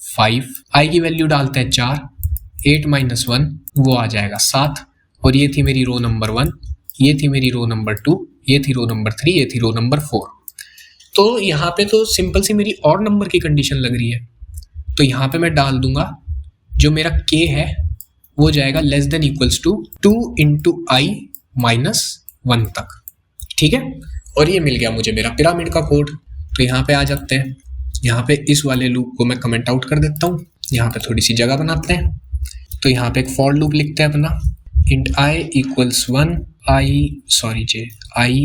5, i की वैल्यू डालते हैं 4, 8 माइनस 1 वो आ जाएगा 7। और ये थी मेरी रो नंबर 1, ये थी मेरी रो नंबर 2, ये थी रो नंबर 3, ये थी रो नंबर 4। तो यहाँ पे तो सिंपल सी मेरी ऑड नंबर की कंडीशन लग रही है, तो यहाँ पे मैं डाल दूंगा जो मेरा k है वो जाएगा less than equals to 2 into i minus 1 तक। ठीक है, और ये मिल गया मुझे मेरा पिरामिड का कोड। तो यहाँ पे आ जाते हैं, यहाँ पे इस वाले लूप को मैं कमेंट आउट कर देता हूँ, यहाँ पे थोड़ी सी जगह बनाते हैं। तो यहाँ पे एक फॉर लूप लिखते हैं अपना, int i equals 1, i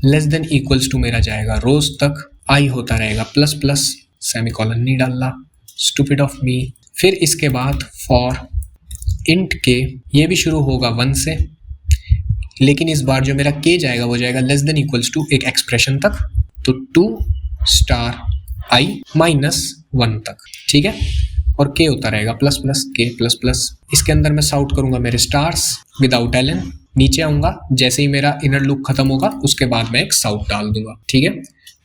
less than equals to मेरा जाएगा रोज तक, i होता रहेगा प्लस प्लस, सेमीकोलन नहीं डालना, स्टूपिड ऑफ मी। फिर इसके बाद फॉर इंट k, ये भी शुरू होगा 1 से, लेकिन इस बार जो मेरा k जाएगा वो जाएगा लेस देन इक्वल्स टू एक एक्सप्रेशन तक, तो 2 स्टार i माइनस 1 तक। ठीक है, और k होता रहेगा plus plus k plus plus. इसके अंदर मैं साउट करूंगा मेरे स्टार्स विदाउट ln, नीचे आऊंगा, जैसे ही मेरा इनर लूप खत्म होगा उसके बाद मैं एक साउट डाल दूंगा। ठीक है,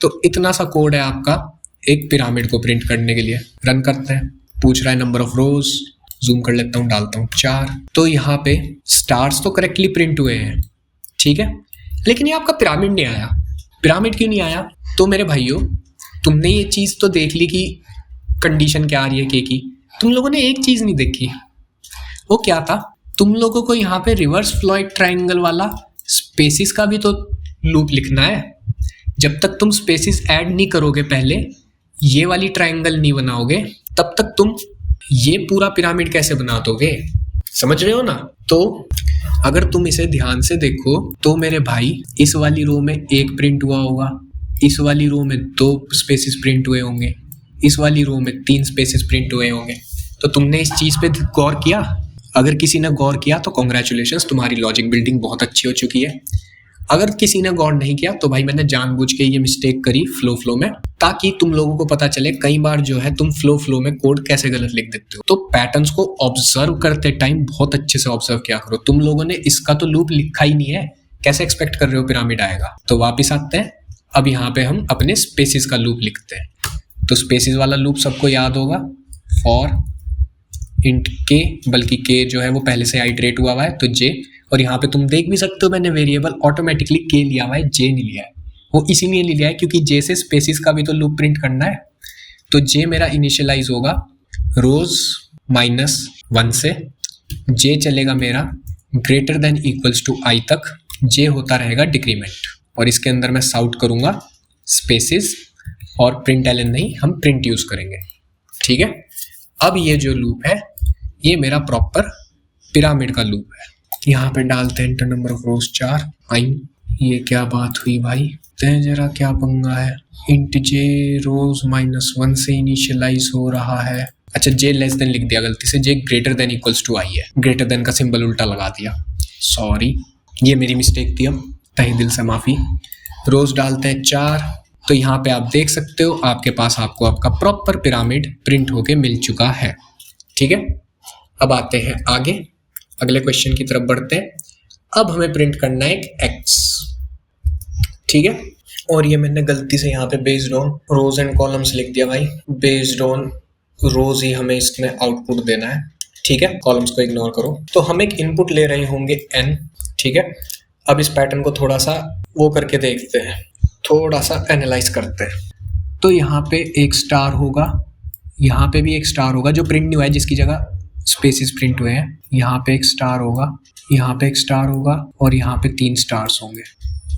तो इतना सा कोड है आपका एक पिरामिड को प्रिंट करने के लिए। रन करते हैं, पूछ रहा है नंबर ऑफ रोज, जूम कर लेता हूँ, डालता हूँ 4। तो यहाँ पे स्टार्स तो करेक्टली प्रिंट हुए हैं, ठीक है, लेकिन ये आपका पिरामिड नहीं आया। पिरामिड क्यों नहीं आया? तो मेरे भाइयों, तुमने ये चीज़ तो देख ली कि कंडीशन क्या आ रही है के की, तुम लोगों ने एक चीज़ नहीं देखी, वो क्या था? तुम लोगों को यहाँ पे रिवर्स फ्लॉइड ट्राइंगल वाला स्पेसिस का भी तो लूप लिखना है। जब तक तुम स्पेसिस ऐड नहीं करोगे, पहले ये वाली ट्राइंगल नहीं बनाओगे, तब तक तुम ये पूरा पिरामिड कैसे बना दोगे? समझ रहे हो ना? तो अगर तुम इसे ध्यान से देखो तो मेरे भाई, इस वाली रो में 1 प्रिंट हुआ होगा, इस वाली रो में 2 स्पेसिस प्रिंट हुए होंगे, इस वाली रो में 3 स्पेसिस प्रिंट हुए होंगे। तो तुमने इस चीज़ पे गौर किया? अगर किसी ने गौर किया तो कॉन्ग्रेचुलेशंस, तुम्हारी लॉजिक बिल्डिंग बहुत अच्छी हो चुकी है। अगर किसी ने गौर नहीं किया तो भाई मैंने जानबूझ के ये मिस्टेक करी फ्लो में, ताकि तुम लोगों को पता चले कई बार जो है तुम फ्लो में कोड कैसे गलत लिख देते हो। तो पैटर्न्स को ऑब्जर्व करते टाइम बहुत अच्छे से ऑब्जर्व किया करो। तुम लोगों ने इसका तो लूप लिखा ही नहीं है, कैसे एक्सपेक्ट कर रहे हो पिरामिड आएगा? तो वापिस आते हैं, अब यहाँ पे हम अपने स्पेसिस का लूप लिखते हैं। तो स्पेसिस वाला लूप सबको याद होगा, फॉर इंट k, बल्कि k जो है वो पहले से आइटरेट हुआ है तो j, और यहाँ पे तुम देख भी सकते हो मैंने वेरिएबल ऑटोमेटिकली k लिया हुआ है, j नहीं लिया है। वो इसीलिए लिया है क्योंकि j से स्पेसिस का भी तो लूप प्रिंट करना है। तो j मेरा इनिशियलाइज होगा रोज माइनस 1 से, j चलेगा मेरा greater than equals to i तक, j होता रहेगा डिक्रीमेंट, और इसके अंदर मैं साउट करूंगा स्पेसिस, और प्रिंट ln नहीं, हम प्रिंट यूज करेंगे। ठीक है, अब ये जो लूप है ये मेरा प्रॉपर पिरामिड का लूप है। यहाँ पे डालते हैं नंबर ऑफ रोज 4 आई। ये क्या बात हुई भाई, तय जरा क्या पंगा है? इंट जे रोज माइनस 1 से इनिशियलाइज हो रहा है। अच्छा, जे लेस देन लिख दिया गलती से, जे ग्रेटर देन इक्वल्स टू आई है, ग्रेटर देन का सिंबल उल्टा लगा दिया, सॉरी, ये मेरी मिस्टेक थी, अब तहे दिल से माफी। रोज डालते हैं 4। तो यहाँ पे आप देख सकते हो आपके पास आपको आपका प्रॉपर पिरामिड प्रिंट होके मिल चुका है। ठीक है, अब आते हैं आगे, अगले क्वेश्चन की तरफ बढ़ते हैं। अब हमें प्रिंट करना है एक x। ठीक है, और ये मैंने गलती से यहाँ पे based on rows and columns लिख दिया भाई, बेस्ड ऑन रोज ही हमें इसमें आउटपुट देना है। ठीक है, कॉलम्स को इग्नोर करो। तो हम एक इनपुट ले रहे होंगे n। ठीक है, अब इस पैटर्न को थोड़ा सा वो करके देखते हैं, थोड़ा सा एनालाइज करते हैं। तो यहाँ पे एक स्टार होगा, यहाँ पे भी एक स्टार होगा जो प्रिंट नहीं हुआ है, जिसकी जगह स्पेसिस प्रिंट हुए हैं। यहाँ पे एक स्टार होगा, यहाँ पे एक स्टार होगा, और यहाँ पे 3 स्टार्स होंगे,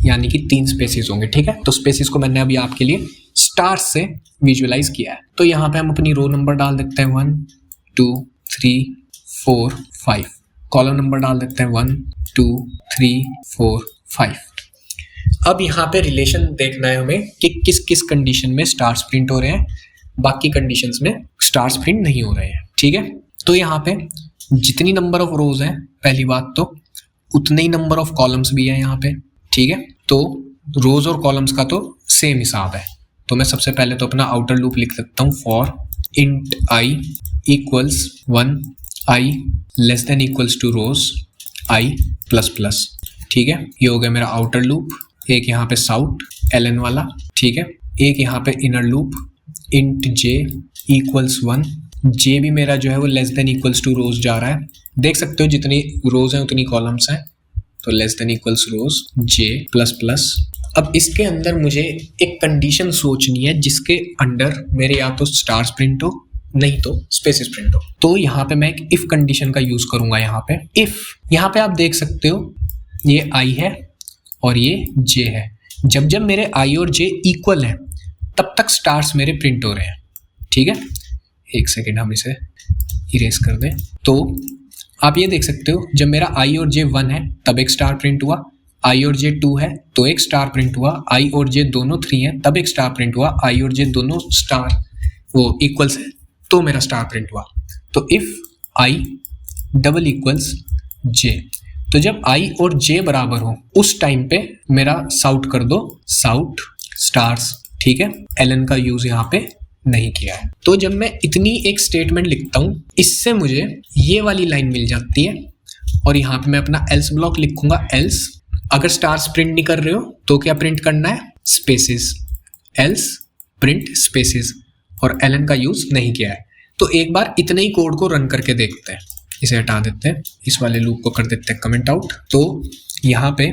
यानी कि 3 स्पेसिस होंगे। ठीक है, तो स्पेसिस को मैंने अभी आपके लिए स्टार्स से विजुअलाइज किया है। तो यहाँ पे हम अपनी रो नंबर डाल देते हैं 1 2 3 4 5, कॉलम नंबर डाल देते हैं 1 2 3 4 5। अब यहाँ पे रिलेशन देखना है हमें कि किस किस कंडीशन में स्टार्स प्रिंट हो रहे हैं, बाकी कंडीशंस में स्टार्स प्रिंट नहीं हो रहे हैं। ठीक है, तो यहाँ पे जितनी नंबर ऑफ रोज हैं, पहली बात तो उतने ही नंबर ऑफ कॉलम्स भी हैं यहाँ पे। ठीक है, तो रोज और कॉलम्स का तो सेम हिसाब है। तो मैं सबसे पहले तो अपना आउटर लूप लिख सकता हूँ, for int i equals 1 i less than equals to rows i plus plus. ठीक है, ये हो गया मेरा आउटर लूप। एक यहाँ पे साउट ln वाला। ठीक है, एक यहाँ पे inner loop int j equals 1। j भी मेरा जो है वो लेस देन इक्वल्स टू रोज जा रहा है। देख सकते हो जितनी रोज हैं उतनी कॉलम्स हैं, तो लेस देन इक्वल्स रोज j प्लस प्लस। अब इसके अंदर मुझे एक कंडीशन सोचनी है जिसके अंडर मेरे या तो स्टार्स प्रिंट हो नहीं तो स्पेसेस प्रिंट हो। तो यहाँ पे मैं एक इफ कंडीशन का यूज करूंगा। यहाँ पे इफ, यहाँ पे आप देख सकते हो ये i है और ये j है। जब जब मेरे i और j इक्वल हैं तब तक स्टार्स मेरे प्रिंट हो रहे हैं। ठीक है, एक सेकेंड हम इसे इरेज कर दें। तो आप ये देख सकते हो जब मेरा i और j 1 है तब एक स्टार प्रिंट हुआ, i और j 2 है तो एक स्टार प्रिंट हुआ, i और j दोनों 3 है तब एक स्टार प्रिंट हुआ, i और j दोनों स्टार वो इक्वल्स है तो मेरा स्टार प्रिंट हुआ। तो if i double equals j, तो जब i और j बराबर हो उस टाइम पे मेरा साउट कर दो, साउट स्टार्स। ठीक है, ln का यूज यहाँ पे नहीं किया है। तो जब मैं इतनी एक स्टेटमेंट लिखता हूँ इससे मुझे ये वाली लाइन मिल जाती है और यहाँ पे मैं अपना एल्स ब्लॉक लिखूंगा। एल्स अगर स्टार्स प्रिंट नहीं कर रहे हो तो क्या प्रिंट करना है, स्पेसेस। एल्स प्रिंट स्पेसेस, और ln का यूज नहीं किया है। तो एक बार इतने ही कोड को रन करके देखते हैं। इसे हटा देते हैं, इस वाले लूप को कर देते हैं कमेंट आउट। तो यहाँ पे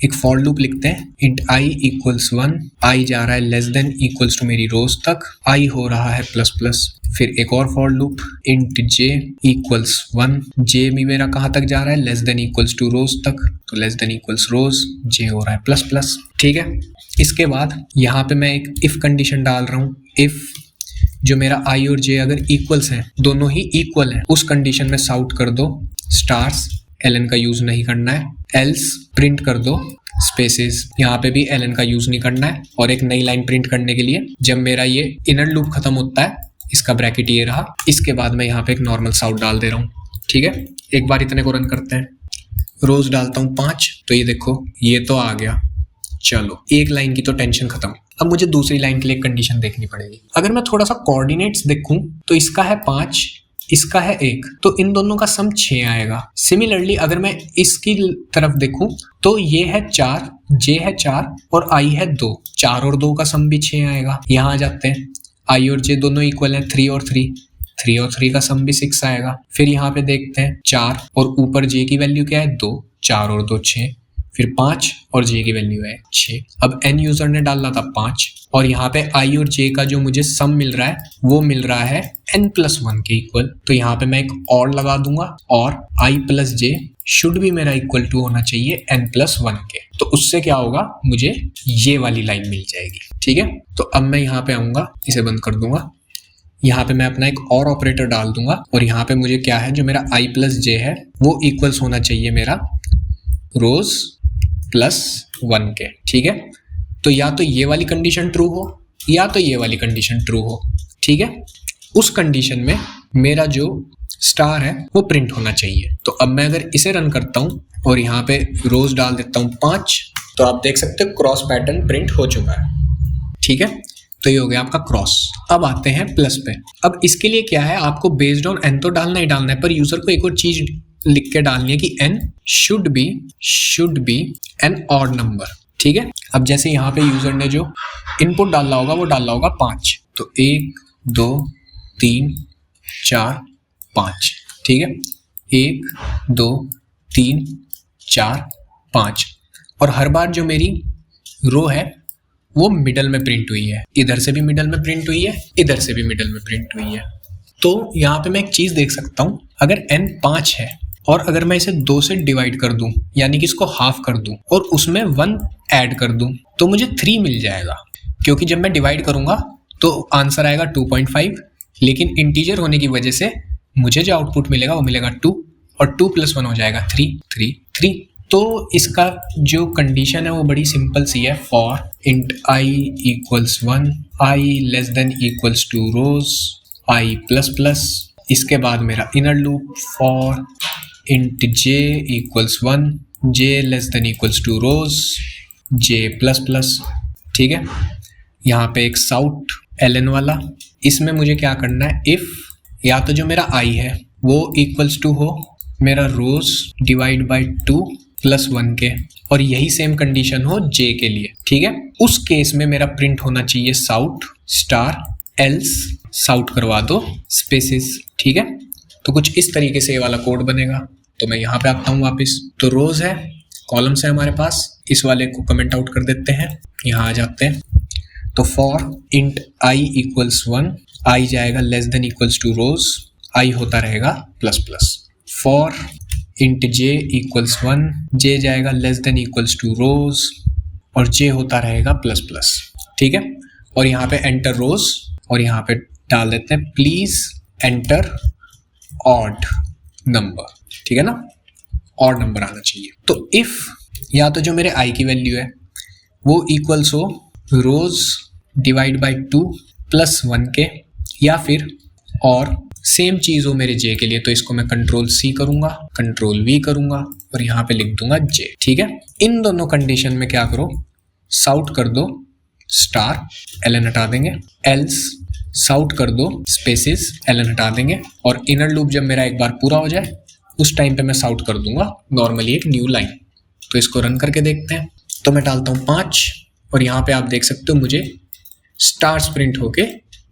एक फॉर लूप लिखते हैं इंट आई इक्वल्स 1, आई जा रहा है लेस देन इक्वल्स टू मेरी रोज तक, आई हो रहा है प्लस प्लस। फिर एक और for loop int j equals 1, जे भी मेरा कहाँ तक जा रहा है, लेस देन इक्वल्स टू रोज तक, तो लेस देन इक्वल्स रोज, जे हो रहा है प्लस प्लस। ठीक है, इसके बाद यहाँ पे मैं एक इफ कंडीशन डाल रहा हूँ। इफ जो मेरा आई और जे अगर इक्वल्स हैं, दोनों ही इक्वल हैं, उस कंडीशन में साउट कर दो स्टार्स, ln का यूज नहीं करना है। एल्स प्रिंट कर दो स्पेसेस, यहाँ पे भी ln का यूज नहीं करना है। और एक नई लाइन प्रिंट करने के लिए जब मेरा ये इनर लूप खत्म होता है, इसका ब्रैकेट ये रहा, इसके बाद मैं यहाँ पे एक नॉर्मल साउट डाल दे रहा हूँ। ठीक है, एक बार इतने को रन करते हैं। रोज डालता हूँ 5, तो ये देखो ये तो आ गया। चलो एक लाइन की तो टेंशन खत्म। अब मुझे दूसरी लाइन के लिए कंडीशन देखनी पड़ेगी। अगर मैं थोड़ा सा कोऑर्डिनेट्स देखूं तो इसका है 5, इसका है 1, तो इन दोनों का सम 6 आएगा। सिमिलरली अगर मैं इसकी तरफ देखूं तो ये है 4, j है 4 और i है 2, 4 और 2 का सम भी 6 आएगा। यहाँ आ जाते हैं, i और j दोनों इक्वल हैं, 3 और 3, 3 और 3 का सम भी 6 आएगा। फिर यहाँ पे देखते हैं 4 और ऊपर j की वैल्यू क्या है 2, 4 और 2 6, फिर 5 और j की वैल्यू है 6। अब n यूजर ने डाला था 5 और यहाँ पे i और j का जो मुझे सम मिल रहा है वो मिल रहा है n+1 के इक्वल। तो यहाँ पे मैं एक और लगा दूंगा और i प्लस j शुड भी मेरा इक्वल टू होना चाहिए n+1 के। तो उससे क्या होगा, मुझे ये वाली लाइन मिल जाएगी। ठीक है, तो अब मैं यहाँ पे आऊंगा, इसे बंद कर दूंगा। यहाँ पे मैं अपना एक और ऑपरेटर डाल दूंगा और यहाँ पे मुझे क्या है, जो मेरा i प्लस j है वो इक्वल्स होना चाहिए मेरा रोज +1 के। ठीक है, तो या तो ये वाली कंडीशन ट्रू हो या तो ये वाली कंडीशन ट्रू हो। ठीक है, उस कंडीशन में मेरा जो स्टार है वो प्रिंट होना चाहिए। तो अब मैं अगर इसे रन करता हूँ और यहाँ पे रोज डाल देता हूँ 5, तो आप देख सकते हो क्रॉस पैटर्न प्रिंट हो चुका है। ठीक है, तो ये हो गया आपका क्रॉस। अब आते हैं प्लस पे। अब इसके लिए क्या है, आपको बेस्ड ऑन n तो डालना ही डालना है, पर यूजर को एक और चीज लिख के डालनी है कि n should be an odd number. ठीक है, अब जैसे यहाँ पे यूजर ने जो इनपुट डाला होगा वो डाला होगा 5, तो 1 2 3 4 5। ठीक है, 1 2 3 4 5, और हर बार जो मेरी रो है वो मिडल में प्रिंट हुई है, इधर से भी मिडल में प्रिंट हुई है, इधर से भी मिडल में प्रिंट हुई है। तो यहाँ पे मैं एक चीज देख सकता हूँ, अगर n 5 है और अगर मैं इसे 2 से डिवाइड कर दूं, यानी कि इसको हाफ कर दूं और उसमें 1 ऐड कर दूं, तो मुझे 3 मिल जाएगा। क्योंकि जब मैं डिवाइड करूंगा तो आंसर आएगा 2.5, लेकिन इंटीजर होने की वजह से मुझे जो आउटपुट मिलेगा वो मिलेगा 2, और 2 + 1 हो जाएगा 3 3 3। तो इसका जो कंडीशन है वो बड़ी सिंपल सी है, for int i equals 1, i less than equals to rows i plus plus, इसके बाद मेरा inner loop for int j equals 1, j less than equals to rows j plus plus. ठीक है, यहाँ पे एक साउट ln वाला, इसमें मुझे क्या करना है, इफ या तो जो मेरा आई है वो इक्वल्स टू हो मेरा रोज डिवाइड बाई 2 प्लस 1 के, और यही सेम कंडीशन हो जे के लिए। ठीक है, उस केस में मेरा प्रिंट होना चाहिए साउट स्टार एल्स, साउट करवा दो स्पेसिस। ठीक है, तो कुछ इस तरीके से ये वाला कोड बनेगा। तो मैं यहाँ पे आता हूँ वापस, तो रोज है, कॉलम्स है हमारे पास, इस वाले को कमेंट आउट कर देते हैं, यहाँ आ जाते हैं। तो फॉर इंट आई इक्वल्स 1, आई जाएगा less than equals to rows, आई होता रहेगा plus plus. For int j equals 1, जे जाएगा लेस देन इक्वल्स टू रोज और जे होता रहेगा प्लस प्लस। ठीक है, और यहाँ पे एंटर रोज, और यहाँ पे डाल देते हैं प्लीज एंटर ऑड नंबर। ठीक है ना, ऑड नंबर आना चाहिए। तो इफ या तो जो मेरे आई की वैल्यू है वो इक्वल्स हो रोज डिवाइड बाई 2 प्लस 1 के, या फिर और सेम चीज हो मेरे जे के लिए, तो इसको मैं कंट्रोल सी करूंगा, कंट्रोल वी करूंगा और यहाँ पे लिख दूंगा जे। ठीक है, इन दोनों कंडीशन में क्या करो, साउट कर दो स्टार, ln हटा देंगे, एल्स साउट कर दो स्पेसिस, ln हटा देंगे, और इनर लूप जब मेरा एक बार पूरा हो जाए उस टाइम पे मैं साउट कर दूंगा नॉर्मली एक न्यू लाइन। तो इसको रन करके देखते हैं। तो मैं डालता हूँ 5 और यहाँ पे आप देख सकते हो मुझे स्टार्स प्रिंट होके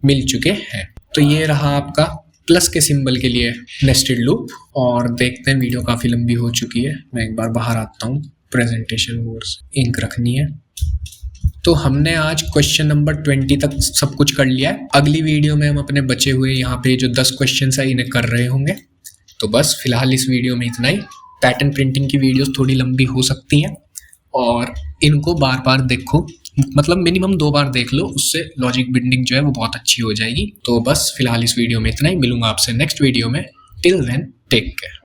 मिल चुके हैं। तो ये रहा आपका प्लस के सिंबल के लिए नेस्टेड लूप। और देखते हैं, वीडियो काफ़ी लंबी हो चुकी है, मैं एक बार बाहर आता हूँ, प्रेजेंटेशन मोड से इंक रखनी है। तो हमने आज क्वेश्चन नंबर 20 तक सब कुछ कर लिया है। अगली वीडियो में हम अपने बचे हुए यहाँ पे जो 10 क्वेश्चन है इन्हें कर रहे होंगे। तो बस फिलहाल इस वीडियो में इतना ही। पैटर्न प्रिंटिंग की वीडियोस थोड़ी लंबी हो सकती हैं और इनको बार बार देखो, मतलब मिनिमम 2 बार देख लो, उससे लॉजिक बिल्डिंग जो है वो बहुत अच्छी हो जाएगी। तो बस फिलहाल इस वीडियो में इतना ही, मिलूंगा आपसे नेक्स्ट वीडियो में। Till then take care.